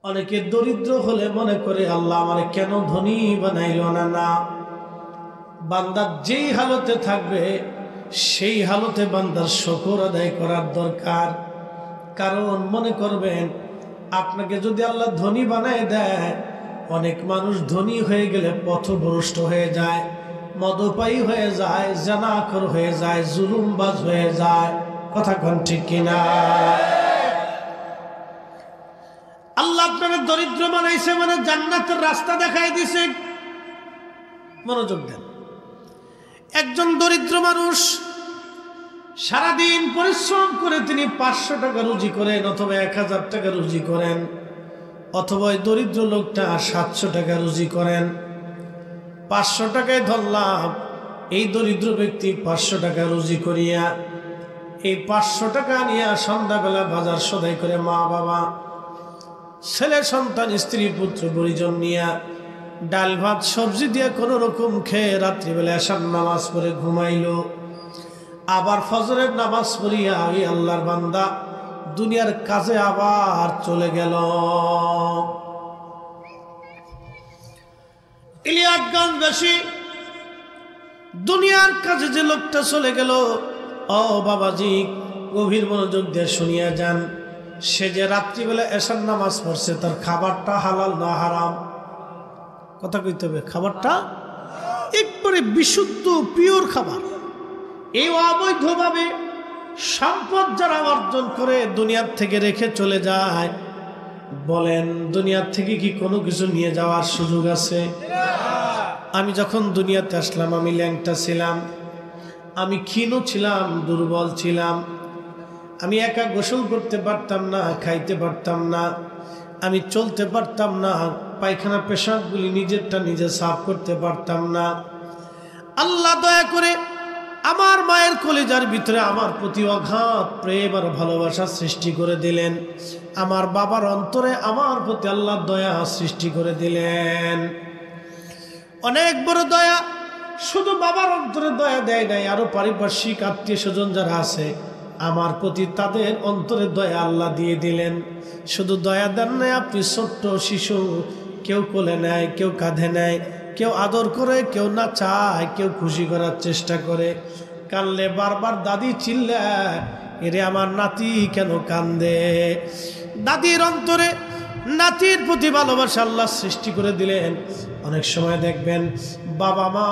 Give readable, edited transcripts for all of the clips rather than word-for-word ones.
অনেকে দরিদ্র হলে মনে করে আল্লাহ আমারে কেন ধনী বানাইল না। না, বান্দা যেই হালতে থাকবে সেই হালতে বান্দার শুকর আদায় করার দরকার। কারণ মনে করবেন আপনাকে যদি আল্লাহ ধনী বানায় দেয়, অনেক মানুষ ধনী হয়ে গেলে পথভ্রষ্ট হয়ে যায়, মদপায়ী হয়ে যায়, জানাখোর হয়ে যায়, জুলুমবাজ হয়ে যায়। কথা কোন ঠিক কিনা? আল্লাহ আপনাকে দরিদ্র বানাইছে মানে জান্নাতের রাস্তা দেখাই দিছে। মনোযোগ দেন। একজন দরিদ্র মানুষ সারাদিন পরিশ্রম করে তিনি 500 টাকা রুজি করেন অথবা 1000 টাকা রুজি করেন, অথবা ওই দরিদ্র লোকটা 700 টাকা রুজি করেন। 500 টাকায় ধরলাম এই দরিদ্র ব্যক্তি 500 টাকা রুজি করিয়া এই 500 টাকা নিয়ে সন্ধ্যাবেলা বাজার সদাই করে মা বাবা ছেলে সন্তান স্ত্রী পুত্র পরিজন নিয়ে ডাল ভাত সবজি দিয়ে কোনো রকম খেয়ে রাত্রিবেলা এশার নামাজ পড়ে ঘুমাইলো। আবার ফজরের নামাজ পড়িয়া ওই আল্লাহর বান্দা দুনিয়ার কাজে আবার চলে গেল। ইলিয়াসগঞ্জবাসী দুনিয়ার কাজে যে লোকটা চলে গেল, ও বাবাজি গভীর মনোযোগ দিয়ে শুনিয়া যান। সে যে রাত্রিবেলা এশার নামাজ পড়ছে তার খাবারটা হালাল না হারাম? কথা কইতে হবে, খাবারটা একবারে বিশুদ্ধ পিওর খাবার। এই অবৈধভাবে সম্পদ যারা অর্জন করে দুনিয়ার থেকে রেখে চলে যায়, বলেন দুনিয়ার থেকে কি কোনো কিছু নিয়ে যাওয়ার সুযোগ আছে? আমি যখন দুনিয়াতে আসলাম আমি ল্যাংটা ছিলাম, আমি ক্ষীণ ছিলাম, দুর্বল ছিলাম, আমি একা গোসল করতে পারতাম না, খাইতে পারতাম না, আমি চলতে পারতাম না, পায়খানা পেশাবগুলি নিজেরটা নিজে সাফ করতে পারতাম না। আল্লাহ দয়া করে আমার মায়ের কলিজার ভিতরে আমার প্রতি অগাধ প্রেম আর ভালোবাসা সৃষ্টি করে দিলেন। আমার বাবার অন্তরে আমার প্রতি আল্লাহ দয়া সৃষ্টি করে দিলেন। অনেক বড় দয়া। শুধু বাবার অন্তরে দয়া দেয় নাই, আরো পারিপার্শ্বিক আত্মীয় স্বজন যারা আছে আমার প্রতি তাদের অন্তরে দয়া আল্লাহ দিয়ে দিলেন। শুধু দয়া দেন নাই, আপনি ছোট্ট শিশু, কেউ কোলে নেয়, কেউ কাঁধে নেয়, কেউ আদর করে, কেউ না চায়, কেউ খুশি করার চেষ্টা করে। কানলে বারবার দাদি চিল্লায়, এরে আমার নাতি কেন কান্দে? দাদির অন্তরে নাতির প্রতি ভালোবাসা আল্লাহ সৃষ্টি করে দিলেন। অনেক সময় দেখবেন বাবা মা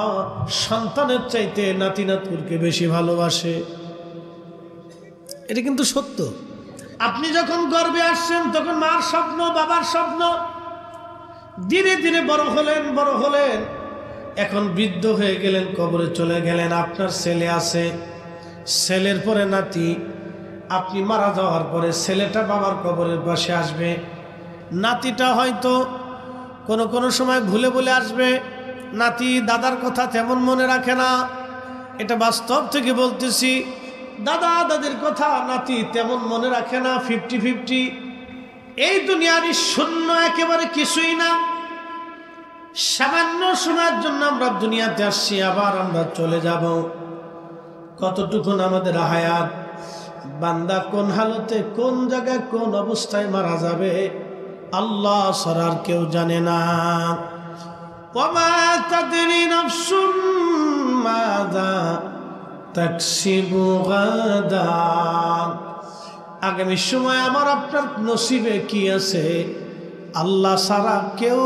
সন্তানের চাইতে নাতি নাতকুরকে বেশি ভালোবাসে। এটা কিন্তু সত্য। আপনি যখন গর্ভে আসছেন তখন মার স্বপ্ন, বাবার স্বপ্ন। ধীরে ধীরে বড় হলেন, এখন বৃদ্ধ হয়ে গেলেন, কবরে চলে গেলেন। আপনার ছেলে আছে, ছেলের পরে নাতি। আপনি মারা যাওয়ার পরে ছেলেটা বাবার কবরের পাশে আসবে, নাতিটা হয়তো কোনো সময় ভুলে বলে আসবে। নাতি দাদার কথা তেমন মনে রাখে না, এটা বাস্তব থেকে বলতেছি। দাদা দাদির কথা নাতি তেমন মনে রাখে না, 50-50। এই দুনিয়ারই শূন্য, একেবারে কিছুই না। সামান্য সময়ের জন্য আমরা দুনিয়াতে আসছি, আবার আমরা চলে যাব। কতটুকুন আমাদের হায়াত, বান্দা কোন হালতে, কোন জায়গায়, কোন অবস্থায় মারা যাবে আল্লাহ ছাড়া আর কেউ জানে না। ওয়ামা তাদরি নাফসুম মাযা তাকসিবু গাদা। আগামী সময় আমার আপনার নসিবে কি আছে আল্লাহ ছাড়া কেউ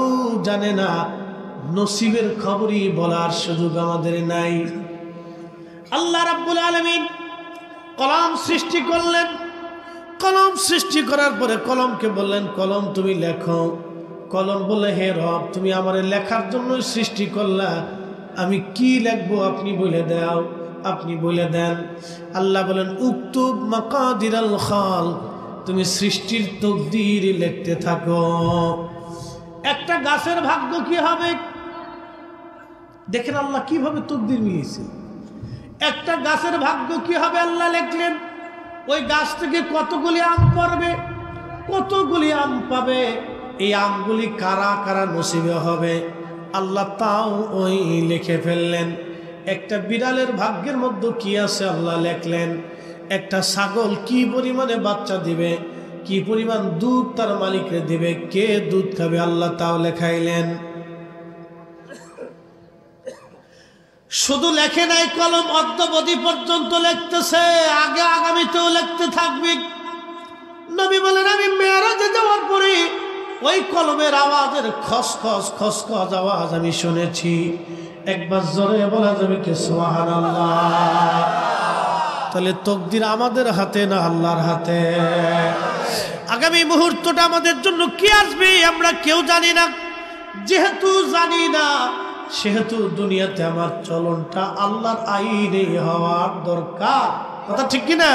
জানে না। নসিবের খবরই বলার সুযোগ আমাদের নাই। আল্লাহ রাব্বুল আলামিন কলম সৃষ্টি করলেন। কলম সৃষ্টি করার পরে কলমকে বললেন, কলম তুমি লেখো। কলম বলে, হে রব তুমি আমারে লেখার জন্য সৃষ্টি করলা, আমি কি লিখবো আপনি বলে দাও, আপনি বলে দেন। আল্লাহ বলেন, উক্তুব মাকাদিরাল খালক, তুমি সৃষ্টির তকদির লিখতে থাকো। একটা গাছের ভাগ্য কি হবে দেখেন আল্লাহ কিভাবে তকদির মিলিয়েছে। একটা গাছের ভাগ্য কি হবে আল্লাহ লিখলেন। ওই গাছ থেকে কতগুলি আম পড়বে, কতগুলি আম পাবে, এই আমগুলি কারা কারা নসিবে হবে আল্লাহ তাও ওই লিখে ফেললেন। একটা বিড়ালের ভাগ্যের মধ্যে কি আছে আল্লাহ লিখলেন। একটা ছাগল কি পরিমাণে বাচ্চা দিবে, কি পরিমাণ দুধ তার মালিককে দিবে, কে দুধ খাবে আল্লাহ তাও লেখাইলেন। শুধু লেখে নাই, কলম অদ্যাবধি পর্যন্ত লিখতেছে, আগে আগামীতেও লিখতে থাকবে। নবী বলেন আমি মেরাজে যাওয়ার পরে ওই কলমের আওয়াজের খসখস খসখস আওয়াজ আমি শুনেছি। একবার জোরে বলা যাবে কি সুবহানাল্লাহ? তাহলে তকদির আমাদের হাতে না আল্লাহর হাতে? আগামী মুহূর্তটা আমাদের জন্য কি আসবে আমরা কেউ জানি না। যেহেতু জানি না, সেহেতু দুনিয়াতে আমার চলনটা আল্লাহর আইনে হওয়ার দরকার। কথা ঠিক কিনা?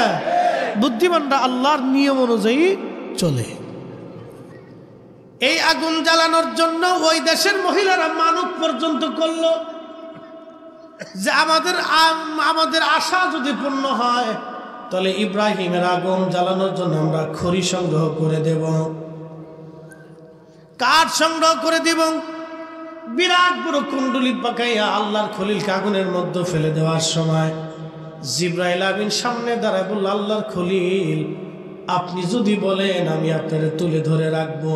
বুদ্ধিমানরা আল্লাহর নিয়ম অনুযায়ী চলে। এই আগুন জ্বালানোর জন্য ওই দেশের মহিলারা মানত পর্যন্ত করলো যে আমাদের আশা যদি পূর্ণ হয় তাহলে ইব্রাহিমের আগুন জ্বালানোর জন্য আমরা খড়ি সংগ্রহ করে দেব, কাঠ সংগ্রহ করে দেব। বিরাট বড় কুণ্ডুলি পাকাইয়া আল্লাহর খলিলকে আগুনের মধ্যে ফেলে দেওয়ার সময় জিবরাইল আমিন সামনে দাঁড়ায় বলল, আল্লাহর খলিল আপনি যদি বলেন আমি আপনারে তুলে ধরে রাখবো।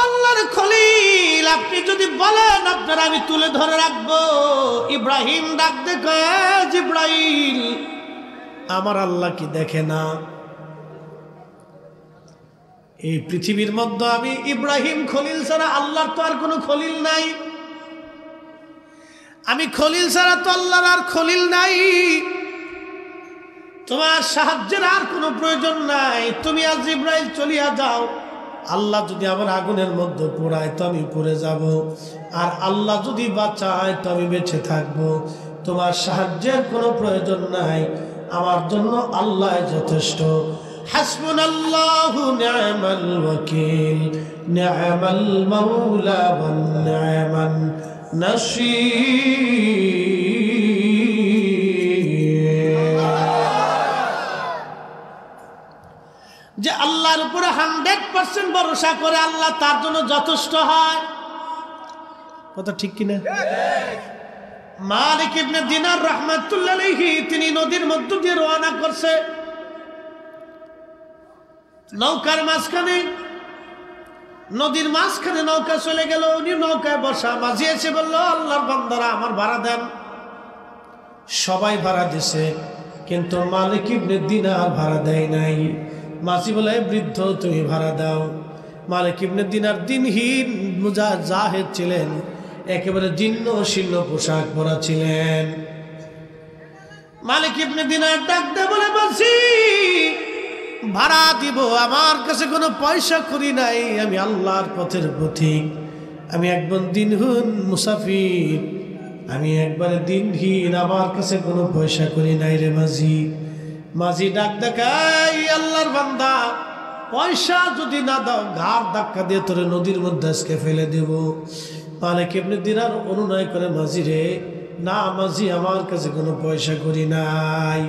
আল্লাহর খলিল আপনি যদি বলেন আপনার আমি তুলে ধরে রাখবো। ইব্রাহিম ডাক দেখে, জিবরাইল আমার আল্লাহ কি দেখে না? এই পৃথিবীর মধ্যে আমি ইব্রাহিম খলিল ছাড়া আল্লাহর তো আর কোনো খলিল নাই। আমি খলিল ছাড়া তো আল্লাহর আর খলিল নাই। তোমার সাহায্যের আর কোনো প্রয়োজন নাই। তুমি আজ জিবরাইল চলিয়া যাও। আল্লাহ যদি আমার আগুনের মধ্যে পোড়ায় তো আমি পড়ে যাব, আর আল্লাহ যদি বাঁচায় তো আমি বেঁচে থাকবো। তোমার সাহায্যের কোনো প্রয়োজন নাই, আমার জন্য আল্লাহ যথেষ্ট। হাসবুনাল্লাহু নি'মাল ওয়াকিল, নি'মাল মাওলা ওয়া নি'মান নাসীর। যে আল্লাহর উপরে 100% ভরসা করে আল্লাহ তার জন্য যথেষ্ট হয়। কথা ঠিক কিনা? মালিক ইবনে দিনার রাহমাতুল্লাহ আলাইহি তিনি নদীর মধ্য দিয়ে রওনা করছে। নৌকার মাঝখানে, নদীর মাঝখানে নৌকা চলে গেল। উনি নৌকায় বসা, মাঝি এসে বলল, আল্লাহর বান্দারা আমার ভাড়া দেন। সবাই ভাড়া দিছে, কিন্তু মালিক ইবনে দিনার ভাড়া দেয় নাই। মাঝি বলে, বৃদ্ধ তুমি ভাড়া দাও। মালিক ইবনে দিনার দিনহীন জাহেদ ছিলেন, একেবারে জীর্ণ শীর্ণ পোশাক পরা ছিলেন। মালিক ইবনে দিনার ডাক দেয় বলে, মাঝি ভাড়া দিব, আমার কাছে কোনো পয়সা করি নাই। আমি আল্লাহর পথের পথিক, আমি একবার দিনহীন মুসাফির, আমি একবারে দিনহীন, আমার কাছে কোনো পয়সা করি নাই রে মাঝি। মাঝি ডাক দেখাই, আল্লাহর বান্দা পয়সা যদি না দাও ঘাড় ধাক্কা দিয়ে তোরে নদীর মধ্যে আজকে ফেলে দেব। মালিক ইবনে দিনার অনুনয় করে, মাঝি রে না মাঝি, আমার কাছে কোনো পয়সা করি নাই।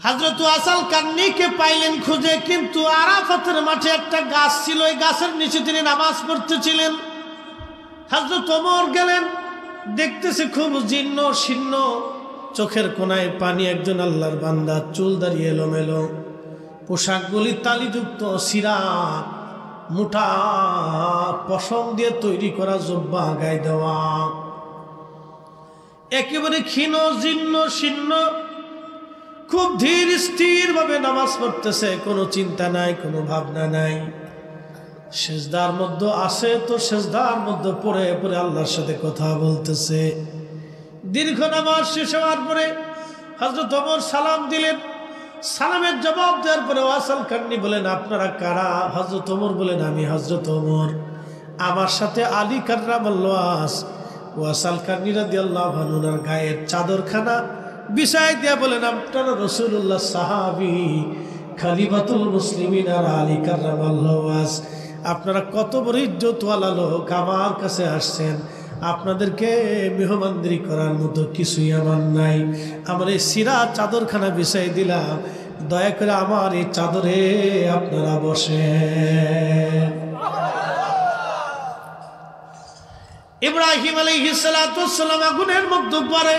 হযরত আসাল কান্নিকে পাইলেন খুঁজে, কিন্তু আরাফাতের মাঠে একটা গাছ ছিল, ওই গাছের নিচে তিনি নামাজ পড়তেছিলেন। হযরত ওমর গেলেন, দেখতেছে খুব জীর্ণ শীর্ণ, চোখের কোনায় পানি, একজন আল্লাহর বান্দা, চুল দাঁড়িয়ে এলোমেলো, পোশাকগুলি তালিযুক্ত, সিরা মোটা পশম দিয়ে তৈরি করা জুব্বা গায়ে দেওয়া, একেবারে ক্ষীণ জীর্ণ শীর্ণ, খুব ধীর স্থির ভাবে নামাজ পড়তেছে, কোনো চিন্তা নাই, কোনো ভাবনা নাই। সেজদার মধ্যে আসে তো সেজদার মধ্যে পড়ে পড়ে আল্লাহর সাথে কথা বলতেছে। দীর্ঘ নামাজ শেষ হওয়ার পরে হযরত ওমর সালাম দিলেন। সালামের জবাব দেওয়ার পরে ওয়াসাল কান্নি বলেন, আপনারা কারা? হযরত ওমর বলেন, আমি হযরত ওমর, আমার সাথে আলী কাররামাল্লাহু ওয়াজ। ওয়াসাল কান্নি রাদিয়াল্লাহু আনহুর গায়ের চাদরখানা বিছাই দিয়া বলেন, আপনারা রাসূলুল্লাহ সাহাবী খলিফাতুল মুসলিমিন আর আলী কাররামাল্লাহু ওয়াজ, আপনারা কত বড় ইজ্জতওয়ালা লোক, আমার কাছে আসছেন, আপনাদেরকে মেহমানদারি করার মতো কিছুই আমার নাই। আমার এই সিরা চাদরখানা বিছাই দিলাম, দয়া করে আমার এই চাদরে আপনারা বসেন। ইব্রাহিম আলাইহিস সালাতু ওয়াস সালাম আগুনের মধ্যে পড়ে,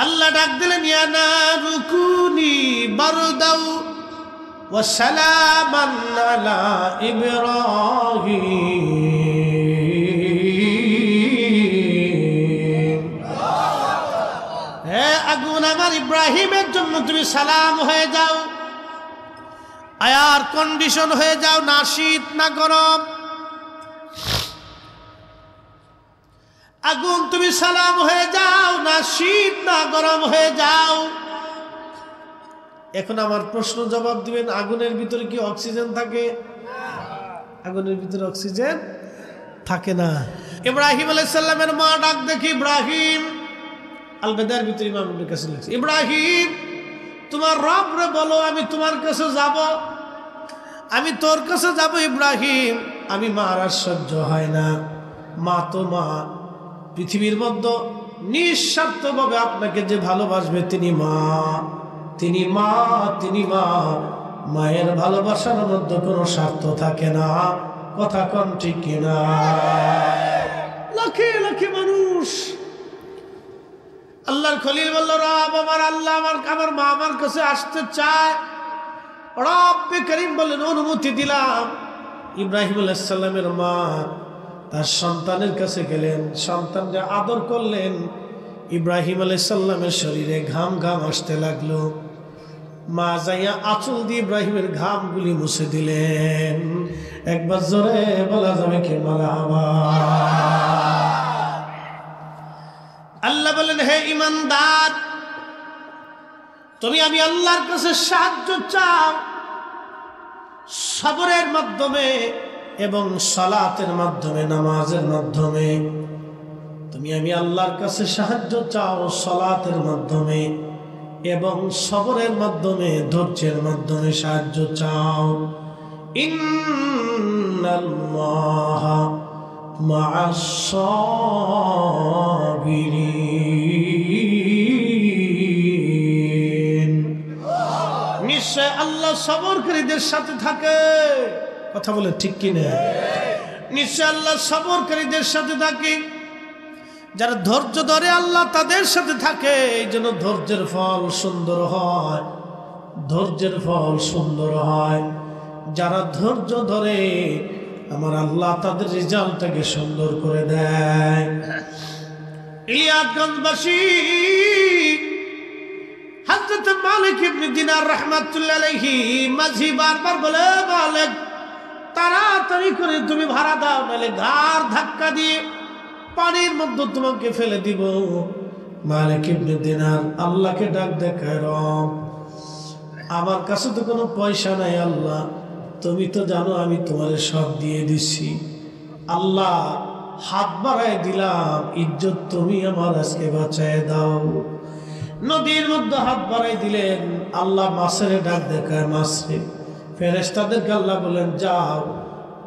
আল্লাহ ডাক দিলেন ইয়া নারু কুনি বারদাও ওয়া সালামান আলা ইব্রাহিম। হে আগুন, আমার ইব্রাহিমের জন্য তুমি সালাম হয়ে যাও, আয়ার কন্ডিশন হয়ে যাও, না শীত না গরম। আগুন তুমি সালাম হয়ে যাও, না শীত না গরম হয়ে যাও। এখন আমার প্রশ্ন জবাব দিবেন, আগুনের ভিতরে কি অক্সিজেন থাকে? আগুনের ভিতরে অক্সিজেন থাকে না। ইব্রাহিম আলাইহিস সালামের মা ডাক দেখি, ইব্রাহিম, আল বেদার ভিতরে ইমাম ইবনে কাসির লিখছে, ইব্রাহিম তোমার রব রে বলো আমি তোমার কাছে যাব, আমি তোর কাছে যাব ইব্রাহিম, আমি মার আর সহ্য হয় না। মা তো মা, পৃথিবীর মধ্যে নিঃস্বার্থভাবে আপনাকে যে ভালোবাসবে তিনি মা, তিনি মা, তিনি মা। মায়ের ভালোবাসার মধ্যে কোনো স্বার্থ থাকে না। কথা কোন ঠিক কিনা? লাখে লাখে মানুষ আল্লাহর খলিল বলল, রব আমার, আল্লাহ আমার মা আমার কাছে আসতে চায়। রব্বে করিম বললেন অনুমতি দিলাম। ইব্রাহিম আলাইহিস সালামের মা তার সন্তানের কাছে গেলেন, সন্তানকে আদর করলেন। ইব্রাহিম আলাইহিস সালামের শরীরে ঘাম ঘাম আসতে লাগলো। মা যাইয়া আঁচল দিয়ে ইব্রাহিমের ঘামগুলি মুছে দিলেন। একবার জোরে বলা যাবে কি মারহাবা? আল্লাহ বলেন, হে ঈমানদার, তুমি আমি আল্লাহর কাছে সাহায্য চাও সবরের মাধ্যমে এবং সালাতের মাধ্যমে, নামাজের মাধ্যমে। তুমি আমি আল্লাহর কাছে সাহায্য চাও সালাতের মাধ্যমে এবং সবরের মাধ্যমে, ধৈর্যের মাধ্যমে সাহায্য চাও। ইন্নাল্লাহা মা'আস সাবিরিন, নিশ্চয় আল্লাহ সবরকারীদের সাথে থাকে। কথা বলে ঠিক কিনা? নিশ্চয় আল্লাহ সবরকারীদের সাথে থাকে। যারা ধৈর্য ধরে আল্লাহ তাদের সাথে থাকে। এই জন্য ধৈর্যের ফল সুন্দর হয়, ধৈর্যের ফল সুন্দর হয়। যারা ধৈর্য ধরে আমার আল্লাহ তাদের রেজাল্টটাকে সুন্দর করে দেয়। ইলিয়াসগঞ্জবাসী হযরত মালিক ইবনে দিনার রাহমাতুল্লাহ আলাইহি মাঝি বারবার বলে, মালিক তাড়াতাড়ি করে তুমি ভাড়া দাও, নাহলে ঘাড় ধাক্কা দিয়ে পানির মধ্যে তোমাকে ফেলে দিব। মালিক ইবনে দিনার আল্লাহকে ডাক দেখায়, রব আমার কাছে তো কোনো পয়সা নাই, আল্লাহ তুমি তো জানো আমি তোমার সব দিয়ে দিছি। আল্লাহ হাত বাড়ায় দিলাম, ইজ্জত তুমি আমার আজকে বাঁচায় দাও। নদীর মধ্যে হাত বাড়াই দিলেন। আল্লাহ মাছের ডাক দেখায়, মাছে ফেরেশতাদেরকে আল্লাহ বলেন, যাও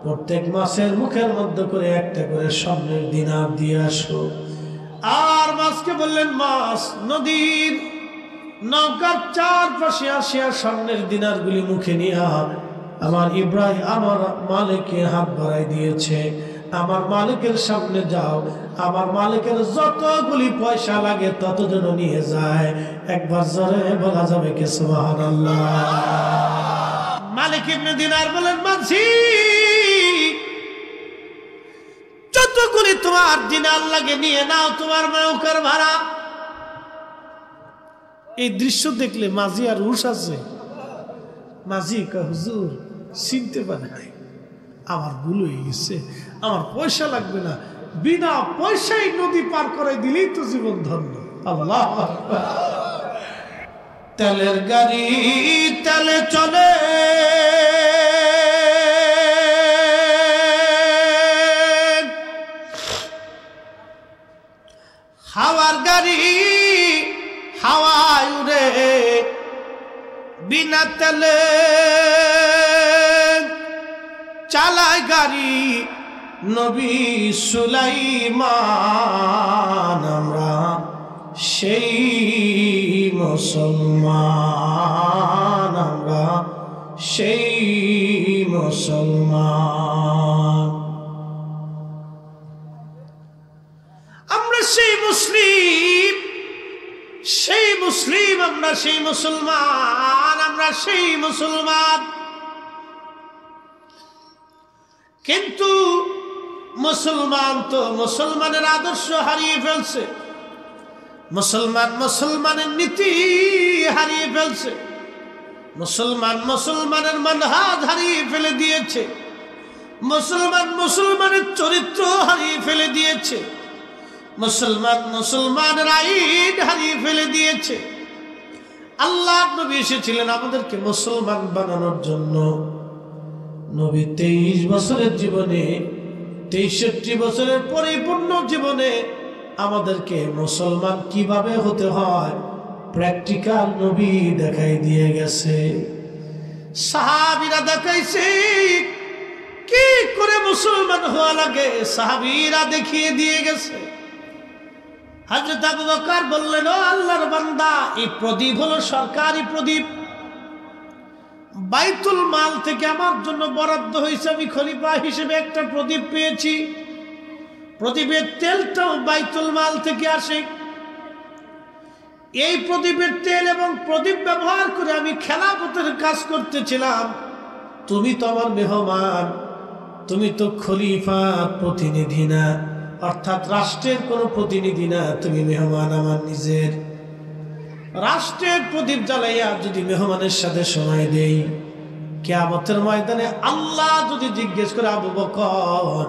প্রত্যেক মাছের মুখের মধ্যে করে একটা করে স্বর্ণের দিনার দিয়ে আসো। আর মাছকে বললেন, মাছ নদীর নৌকার চারপাশে আসিয়া স্বর্ণের দিনারগুলি মুখে নিয়ে আমার ইব্রাহিম আমার মালিককে হাত বাড়াই দিয়েছে, আমার মালিকের সামনে যাও, আমার মালিকের যতগুলি পয়সা লাগে তত যেন নিয়ে যায়। একবার জোরে বলা যাবে কি সুবহানাল্লাহ? মালিক ইবনে দিনার বলেন, মাঝি যতগুলি তোমার দিনার লাগে নিয়ে নাও, তোমার নৌকার ভাড়া। এই দৃশ্য দেখলে মাঝি আর হুঁশ আছে? মাঝি কয়, হুজুর চিনতে পারে নাই, আমার ভুল হয়ে গেছে, আমার পয়সা লাগবে না, বিনা পয়সায় নদী পার করে দিলেই তো জীবন ধন্য। আল্লাহু আকবার। তেলের গাড়ি তেলে চলে, হাওয়ার গাড়ি হাওয়ায় উড়ে, বিনা তেলে চালায় গাড়ি নবী সুলাইমান। আমরা সেই মুসলমান, আমরা সেই মুসলমান, আমরা সেই মুসলিম, সেই মুসলমান, আমরা সেই মুসলমান। কিন্তু মুসলমান তো মুসলমানের আদর্শ হারিয়ে ফেলছে, মুসলমান মুসলমানের নীতি হারিয়ে ফেলছে, মুসলমান মুসলমানের মানহাজ হারিয়ে ফেলে দিয়েছে, মুসলমান মুসলমানের চরিত্র হারিয়ে ফেলে দিয়েছে, মুসলমান মুসলমানের আইন হারিয়ে ফেলে দিয়েছে। আল্লাহ নবী এসেছিলেন আমাদেরকে মুসলমান বানানোর জন্য। নবী 23 বছরের জীবনে, 63 বছরের পরিপূর্ণ জীবনে আমাদেরকে মুসলমান কিভাবে হতে হয় প্র্যাকটিক্যাল নবী দেখাই দিয়ে গেছে। সাহাবীরা দেখাইছে কি করে মুসলমান হওয়া লাগে, সাহাবীরা দেখিয়ে দিয়ে গেছে। হযরত আবু বকর বললেন, ও আল্লাহর বান্দা, এই প্রদীপ হলো সরকারি প্রদীপ, বাইতুল মাল থেকে আমার জন্য বরাদ্দ হয়েছে, আমি খলিফা হিসেবে একটা প্রদীপ পেয়েছি, প্রদীপের তেলটাও বাইতুল মাল থেকে আসে। এই প্রদীপের তেল এবং প্রদীপ ব্যবহার করে আমি খেলাফতের কাজ করতেছিলাম। তুমি তো আমার মেহমান, তুমি তো খলিফার প্রতিনিধি না, অর্থাৎ রাষ্ট্রের কোনো প্রতিনিধি না, তুমি মেহমান আমার নিজের। রাষ্ট্রের প্রদীপ জ্বালাইয়া যদি মেহমানের সাথে সময় দেই, কিয়ামতের ময়দানে আল্লাহ যদি জিজ্ঞেস করে, আবু বকর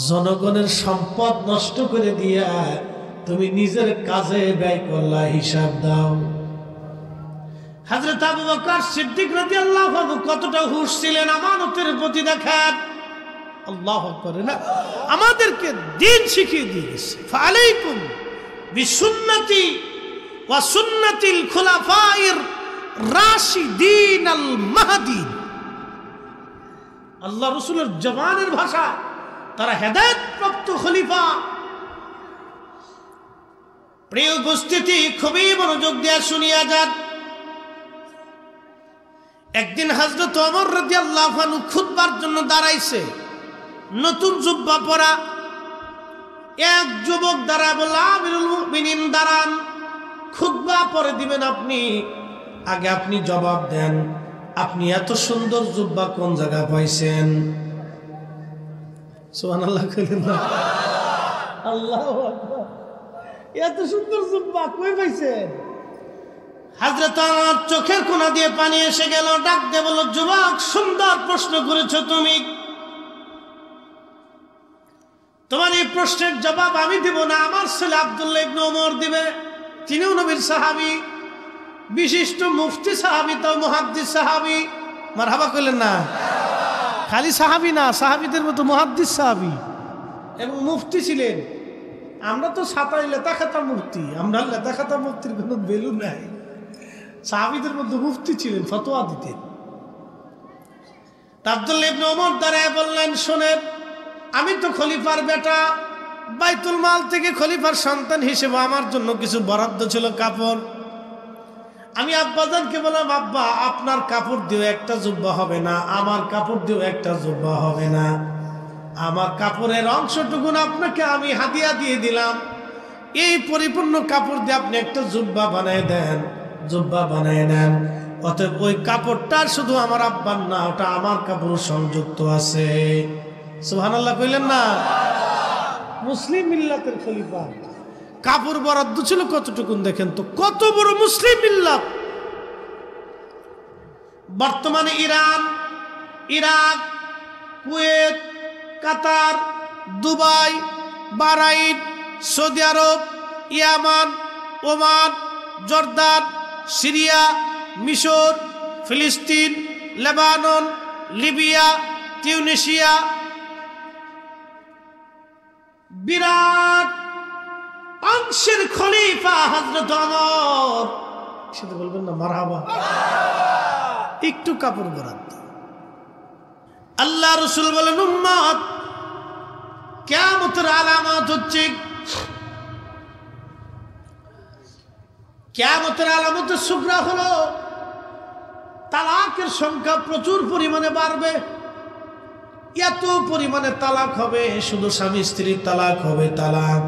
জনগণের সম্পদ নষ্ট করে দিয়া তুমি নিজের কাজে ব্যয় করলা, হিসাব দাও। হযরত আবু বকর সিদ্দিক রাদিয়াল্লাহু আনহু কতটা হুঁশ ছিলেন আমানতের প্রতি দেখেন। আল্লাহু আকবার, না আমাদেরকে দ্বীন শিখিয়ে দিয়ে গেছে। ফালাইকুম বিসুন্নতি ওয়া সুন্নাতিল খুলাফাইর রাশিদিন আল মাহদিন। আল্লাহ রাসূলের জবানের ভাষা, তারা হেদায়েতপ্রাপ্ত খলিফা। প্রিয় উপস্থিতি, খুবই মনোযোগ দিয়ে শুনিয়া যান। একদিন হযরত ওমর রাদিয়াল্লাহু আনহু খুতবার জন্য দাঁড়াইছে, নতুন জুব্বা পরা। এক যুবক দাঁড়ায় বলল, আমিরুল মুমিনিন দাঁড়ান, খুতবা পরে দিবেন আপনি, আগে আপনি জবাব দেন, আপনি এত সুন্দর জুব্বা কোন জায়গা পাইছেন? সুবহানাল্লাহ কইলেন না? আল্লাহু আকবার, এত সুন্দর জুব্বা কই পাইছেন? হযরত ওমর চোখের কোণা দিয়ে পানি এসে গেল, ডাক দিয়ে বলল, যুবক, সুন্দর প্রশ্ন করেছো তুমি, তোমার এই প্রশ্নের জবাব আমি দেব না, আমার ছেলে আব্দুল্লাহ ইবনে ওমর দিবে। তিনিও নবীর সাহাবী, বিশিষ্ট মুফতি সাহাবী, তাও মুহাদ্দিস সাহাবী। মারহাবা কইলেন না? খালি সাহাবী না, সাহাবীদের মতো মুহাদ্দিস সাহাবী এবং মুফতি ছিলেন। আমরা তো ছাতায় লেতা খাতা মুফতি, আমরা লেতা খাতা মুফতির কোনো ভ্যালু নাই। সাহাবীদের মধ্যে মুফতি ছিলেন, ফতোয়া দিতেন। আব্দুল্লাহ ইবনে ওমর দাঁড়ায় বললেন, শোনেন, আমি তো খলিফার বেটা, বাইতুল মাল থেকে খলিফার সন্তান হিসেবে আমার জন্য কিছু বরাদ্দ ছিল কাপড়। আমি আব্বাজানকে বললাম, আব্বা, আপনার কাপড় দিয়েও একটা জুব্বা হবে না, আমার কাপড় দিয়েও একটা জুব্বা হবে না, আমার কাপড়ের অংশটুকুন আপনাকে আমি হাদিয়া দিয়ে দিলাম, এই পরিপূর্ণ কাপড় দিয়ে আপনি একটা জুব্বা বানিয়ে দেন, জুব্বা বানিয়ে নেন। অতএব ওই কাপড়টার শুধু আমার আব্বার না, ওটা আমার কাপড় সংযুক্ত আছে। সুবহানাল্লাহ কইলেন না? মুসলিম মিল্লাতের খলিফা, কাপড় বরাদ্দ ছিল কতটুকুন দেখেন তো, কত বড় মুসলিম মিল্লাত। বর্তমানে ইরান, ইরাক, কুয়েত, কাতার, দুবাই, বাহরাইন, সৌদি আরব, ইয়ামান, ওমান, জর্দান, সিরিয়া, মিশর, ফিলিস্তিন, লেবানন, লিবিয়া, তিউনিসিয়া, বিরাট অংশের খলিফা হযরত ওমর। সেটা বলবেন না মারহাবা? একটু কাপড় বরাদ্দ। আল্লাহ রাসূল বলেন, উম্মত, কিয়ামতের আলামত হচ্ছে, কিয়ামতের আলামতের সুগরা হলো তালাকের সংখ্যা প্রচুর পরিমাণে বাড়বে। এত পরিমাণে তালাক হবে, শুধু স্বামী স্ত্রীর তালাক হবে তালাক।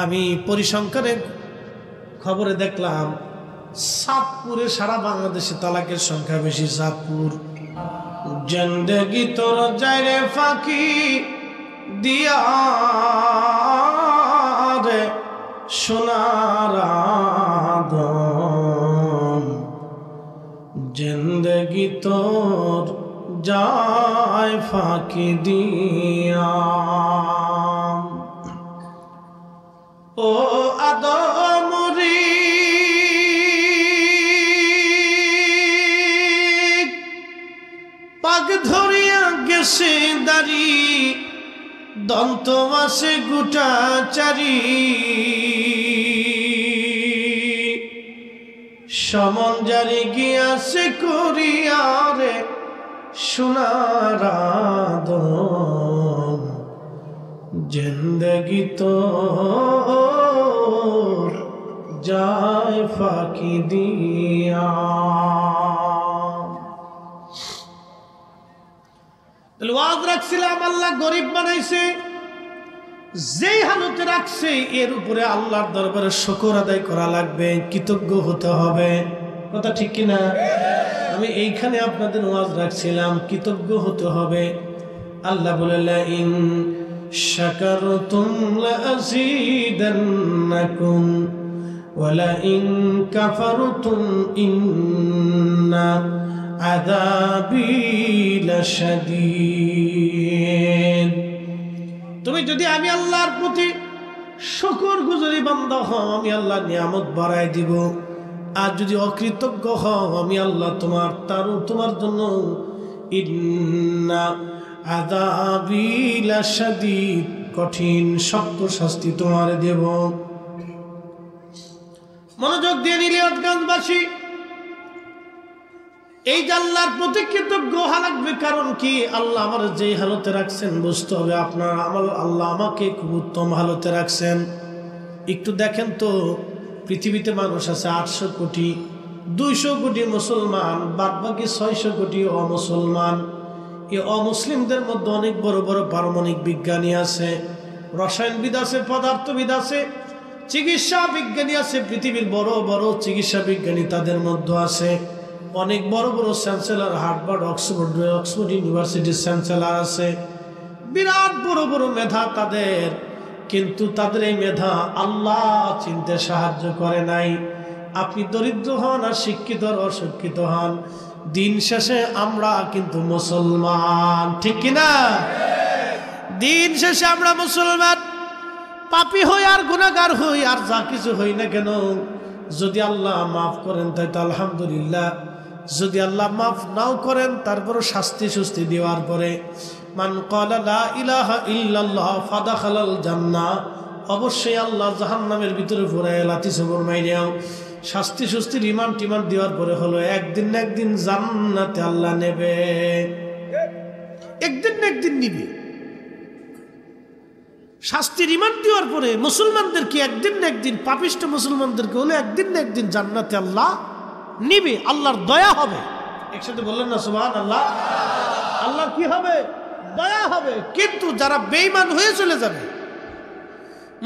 আমি পরিসংখ্যানের খবরে দেখলাম চাঁদপুরে সারা বাংলাদেশে তালাকের সংখ্যা বেশি। চাঁদপুর জিন্দেগি তোর যাইরে ফাঁকি দিয়া রে সোনার আদম, জিন্দেগি তোর যায় ফাঁকি দিয়া। ও আদমরি পাগ ধরিয়া গেছে দাড়ি, দন্ত মাসে গোটা চারি, সমন জারি গিয়াছে করিয়ারে সোনার আদম, জিন্দেগি তোর যায় ফাঁকি দিয়া। ওয়াজ রাখছিলাম, আল্লাহ গরিব বানাইছে, যেই হালতে রাখছে এর উপরে আল্লাহর দরবারে শুকর আদায় করা লাগবে, কৃতজ্ঞ হতে হবে। কথা ঠিক কিনা? আমি এইখানে আপনাদের ওয়াজ রাখছিলাম, কৃতজ্ঞ হতে হবে। আল্লাহ বলে লা ইন শাকারতুম লাযীদান্নাকুম ওয়া লা ইন কাফারতুম ইন্না আযাবী লাশাদীদ। তুমি যদি আমি আল্লাহর প্রতি শুকরগুজারি বান্দা হও, আমি আল্লাহ নিয়ামত বাড়াই দিব। আর যদি অকৃতজ্ঞ হও, আমি আল্লাহ তোমার জন্য ইন্না আযাবী লাশাদীদ, কঠিন শক্ত শাস্তি তোমার দেব। মনোযোগ দিয়ে নিলিয়াতগঞ্জবাসী, এই যে আল্লাহর প্রতি কৃতজ্ঞ হওয়া লাগবে। কারণ কি? আল্লাহ আমার যেই হালতে রাখছেন বুঝতে হবে আপনার আল্লাহ আমাকে খুব উত্তম হালতে রাখছেন। একটু দেখেন তো, পৃথিবীতে মানুষ আছে 800 কোটি, 200 কোটি মুসলমান, বাদ বাকি 600 কোটি অমুসলমান। এই অমুসলিমদের মধ্যে অনেক বড় বড় পারমাণবিক বিজ্ঞানী আছে, রসায়নবিদ আছে, পদার্থবিদ আছে, চিকিৎসা বিজ্ঞানী আছে। পৃথিবীর বড় বড় চিকিৎসা বিজ্ঞানী তাদের মধ্যে আছে। অনেক বড় বড় চ্যান্সেলর, হার্ভার্ড, অক্সফোর্ড ইউনিভার্সিটির চ্যান্সেলর আছে। বিরাট বড় বড় মেধা তাদের, কিন্তু তাদের এই মেধা আল্লাহ চিনতে সাহায্য করে নাই। আপনি দরিদ্র হন আর শিক্ষিত আর অশিক্ষিত হন, দিন শেষে আমরা কিন্তু মুসলমান। ঠিক কিনা? দিন শেষে আমরা মুসলমান। পাপী হই আর গুনাহগার হই আর যা কিছু হই না কেন, যদি আল্লাহ মাফ করেন তাই তো আলহামদুলিল্লাহ। যদি আল্লাহ মাফ নাও করেন, তারপরও শাস্তি সুস্তি দেওয়ার পরে মান ক্বালা লা ইলাহা ইল্লাল্লাহ ফাদাখালাল জান্নাহ, অবশ্যই আল্লাহ জাহান্নামের ভিতরে পুরায় লাথি সবর মাইরাও শাস্তি সুস্তি রিমান্ড টিমান্ড দেওয়ার পরে হলো একদিন না একদিন জান্নাতে আল্লাহ নেবে, একদিন না একদিন নিবে। শাস্তি রিমান্ড দেওয়ার পরে মুসলমানদেরকে একদিন না একদিন, পাপিষ্ঠ মুসলমানদেরকে হলে একদিন না একদিন জান্নাতে আল্লাহ নিবে। আল্লাহর দয়া হবে। একসাথে বললেন না সুবহানাল্লাহ? আল্লাহ কি হবে? দয়া হবে। কিন্তু যারা বেঈমান হয়ে চলে যাবে,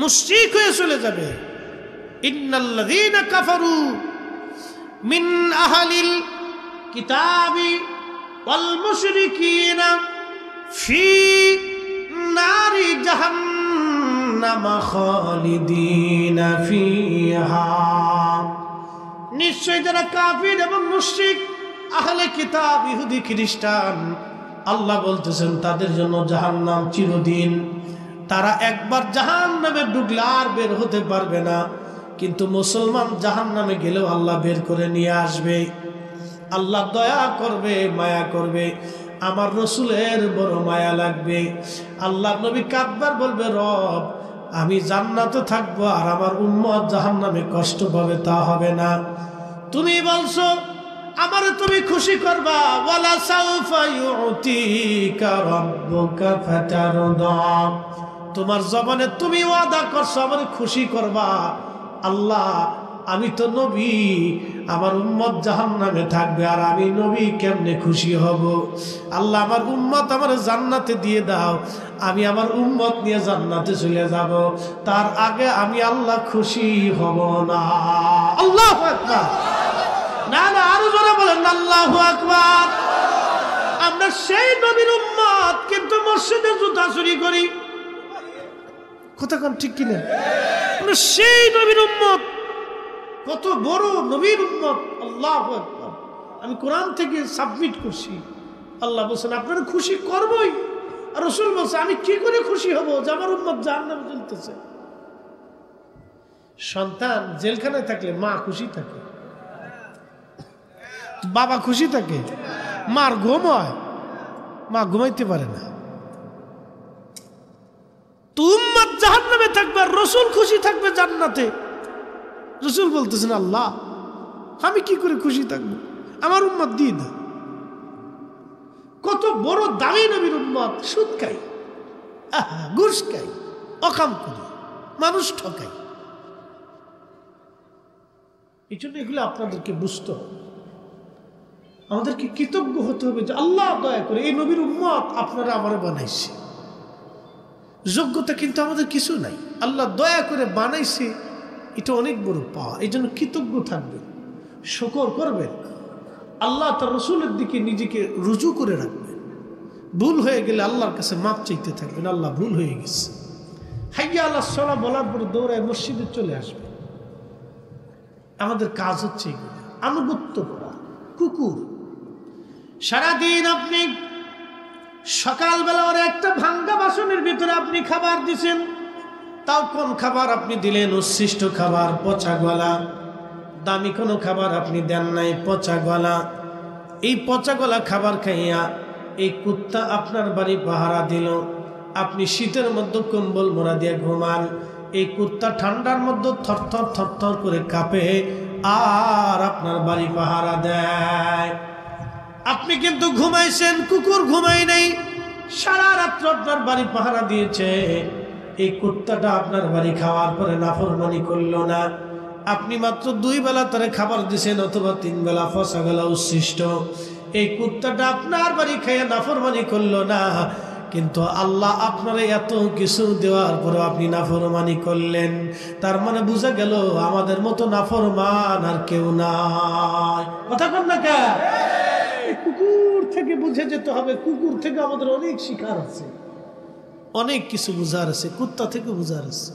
মুশরিক হয়ে চলে যাবে, ইন্নাল্লাযীনা কাফারু মিন আহলিল কিতাবি ওয়াল মুশরিকিনা ফি নারি জাহান্নাম খালিদিনা ফিহা, নিশ্চয় যারা কাফির এবং মুশরিক, আহলে কিতাব, ইহুদি খ্রিস্টান, আল্লাহ বলতেছেন তাদের জন্য জাহান্নাম চিরদিন। তারা একবার জাহান্নামে ঢুকলে আর বের হতে পারবে না। কিন্তু মুসলমান জাহান্নামে গেলেও আল্লাহ বের করে নিয়ে আসবে। আল্লাহ দয়া করবে, মায়া করবে। আমার রসুলের বড় মায়া লাগবে। আল্লাহ নবী কাঁদবার বলবে, রব আমি জান্নাতে থাকবো আর আমার উম্মত জাহান্নামে কষ্ট পাবে, তা হবে না। তুমি বলছো আমারে তুমি খুশি করবা, ওয়ালা সাউফা ইউতিকা রাব্বুকা ফাতারদা, তোমার জবানে তুমি ওয়াদা করছো আমারে খুশি করবা। আল্লাহ আমি তো নবী, আমার উম্মত জাহান্নামে থাকবে আর আমি নবী কেমনে খুশি হব? আল্লাহ আমার উম্মত আমার জান্নাতে দিয়ে দাও, আমি আমার উম্মত নিয়ে জান্নাতে চলে যাব, তার আগে আমি আল্লাহ খুশি হব না। আল্লাহু আকবার। না না, আরো জোরে বলেন আল্লাহু আকবার। আমরা সেই নবীর উম্মত, কিন্তু মসজিদে জুতা চুরি করি। কথা কোন ঠিক কিনা? আমরা সেই নবীর উম্মত, কত বড় নবীর উম্মত। আল্লাহু আকবার। আমি কোরআন থেকে সাবমিট করছি, আল্লাহ বলছেন আপনারা খুশি করবই, আর রাসূল বলছে আমি কি করে খুশি হব যে আমার উম্মত জাহান্নামে জ্বলতেছে। সন্তান জেলখানায় থাকলে মা খুশি থাকে, বাবা খুশি থাকে, মার ঘুম হয়, মা ঘুমাইতে পারে না। তো উম্মত জাহান্নামে থাকবে আর রাসূল খুশি থাকবে জান্নাতে। রাসূল বলতেছেন আল্লাহ আমি কি করে খুশি থাকবো, আমার উম্মত দিয়ে দাও। কত বড় দামি নবীর উম্মত। সুদ খাই, ঘুষ খাই, অকাম করি, মানুষ ঠকাই। এই জন্য এগুলো আপনাদেরকে বুঝতে হবে, আমাদেরকে কৃতজ্ঞ হতে হবে যে আল্লাহ দয়া করে এই নবীর উম্মত আপনারা আমারে বানাইছে। যোগ্যতা কিন্তু আমাদের কিছু নাই, আল্লাহ দয়া করে বানাইছে, এটা অনেক বড় পাওয়া। এই জন্য কৃতজ্ঞ থাকবেন, শুকর করবেন, আল্লাহ তার রসুলের দিকে নিজেকে রুজু করে রাখবেন। ভুল হয়ে গেলে আল্লাহর কাছে মাপ চাইতে থাকবেন, আল্লাহ ভুল হয়ে গেছে, হাইয়া আল্লাহ সালাহ বলার পরে দৌড়ায় মসজিদে চলে আসবে। আমাদের কাজ হচ্ছে এগুলো, আনুগত্য করা। কুকুর সারাদিন আপনি সকালবেলা ওর একটা ভাঙ্গা বাসনের ভিতরে আপনি খাবার দিছেন, তাও কোন খাবার আপনি দিলেন? উচ্ছিষ্ট খাবার, পচা গলা। দামি কোনো খাবার আপনি দেন নাই, পচা গলা। এই পচা গলা খাবার খাইয়া এই কুত্তা আপনার বাড়ি পাহারা দিল। আপনি শীতের মধ্যে কম্বল মোড়া দিয়ে ঘুমান, এই কুত্তা ঠান্ডার মধ্যে থরথর থরথর করে কাঁপে আর আপনার বাড়ি পাহারা দেয়। আপনি কিন্তু ঘুমাইছেন, কুকুর ঘুমাই নাই, সারা রাত্র আপনার বাড়ি পাহারা দিয়েছে। এই কুত্তাটা আপনার বাড়ি খাওয়ার পরে নাফরমানি করলো না। আপনি মাত্র 2 বেলা তারে খাবার দিয়েছেন, অথবা 3 বেলা, ফসা গলা উচ্ছিষ্ট। এই কুত্তাটা আপনার বাড়ি খাইয়া নাফরমানি করলো না, কিন্তু আল্লাহ আপনার এত কিছু দেওয়ার পরে আপনি নাফরমানি করলেন। তার মানে বোঝা গেল আমাদের মতো নাফরমান আর কেউ নাই। কথা বল না কে? কুকুর থেকে বুঝে যেতে হবে, কুকুর থেকে আমাদের অনেক শিকার আছে, অনেক কিছু বুঝার আছে, কুত্তা থেকে বুঝার আছে।